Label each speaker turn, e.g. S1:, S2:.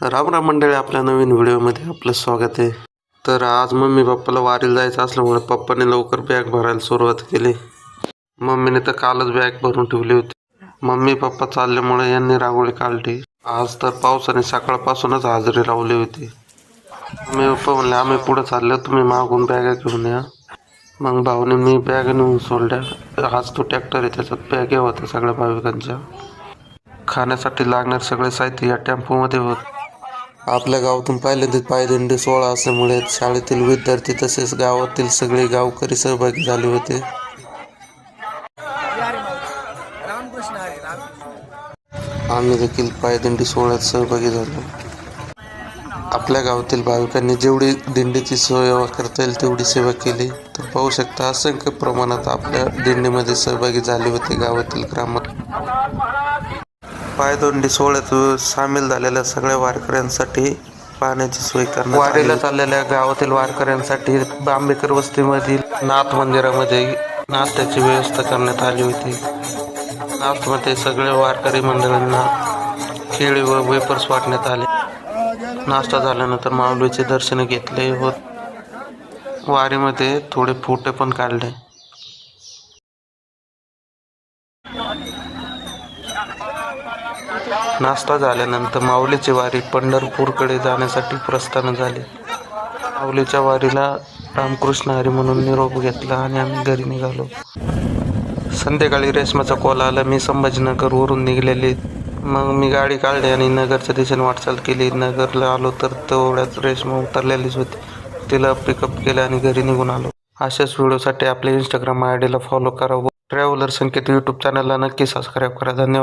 S1: राम राम मंडळी, आपल्या नवीन व्हिडिओमध्ये आपलं स्वागत आहे. तर आज मम्मी पप्पाला वारीला जायचं असल्यामुळे पप्पाने लवकर बॅग भरायला सुरुवात केली. मम्मीने तर कालच बॅग भरून ठेवली होती. मम्मी पप्पा चालल्यामुळे यांनी रांगोळी काढली. आज तर पावसाने सकाळपासूनच हजेरी लावली होती. मम्मी पप्पा म्हणले आम्ही पुढे चाललो, तुम्ही मागून बॅगा घेऊन या. मग भाऊने मी बॅग नेऊन सोडल्या. आज तो ट्रॅक्टर आहे, त्याच्यात बॅग होत्या सगळ्या भाविकांच्या. खाण्यासाठी लागणारे सगळे साहित्य या टेम्पोमध्ये होत. आपल्या गावातून पहिल्यांदाच पायदिंडी सोहळा असल्यामुळे शाळेतील विद्यार्थी तसेच गावातील सगळे गावकरी सहभागी झाले होते. आम्ही देखील पायदिंडी सोहळ्यात सहभागी झालो. आपल्या गावातील भाविकांनी जेवढी दिंडीची सेवा करता येईल तेवढी सेवा केली. तर पाहू शकता असंख्य प्रमाणात आपल्या दिंडीमध्ये सहभागी झाले होते गावातील पायदिंडी सोहळ्यात सामील झालेल्या सगळ्या वारकऱ्यांसाठी पाण्याची सोय करण्यात वारीला चाललेल्या गावातील वारकऱ्यांसाठी आंबेकर वस्तीमधील नाथ मंदिरामध्ये नाश्त्याची व्यवस्था करण्यात आली होती. नाथमध्ये सगळ्या वारकरी मंडळींना केळी व वेपर्स वाटण्यात आले. नाश्ता झाल्यानंतर माऊलीचे दर्शन घेतले व वारीमध्ये थोडे फोटो पण काढले. नाश्ता झाल्यानंतर माऊलीची वारी पंढरपूरकडे जाण्यासाठी प्रस्थान झाले. माऊलीच्या वारीला रामकृष्ण हरी म्हणून निरोप घेतला आणि आम्ही घरी निघालो. संध्याकाळी रेशमाचा कॉल आला. मी संभाजीनगरवरून निघालेले. मग मी गाडी काढली आणि नगरच्या दिशेने वाटचाल केली. नगरला आलो तर तेवढ्याच रेशमा उतरलेलीच होती. तिला पिकअप केलं आणि घरी निघून आलो. अशाच व्हिडिओसाठी आपल्या इंस्टाग्राम आयडीला फॉलो करा व ट्रॅव्हलर संकेत यूट्यूब चॅनलला नक्की सबस्क्राईब करा. धन्यवाद.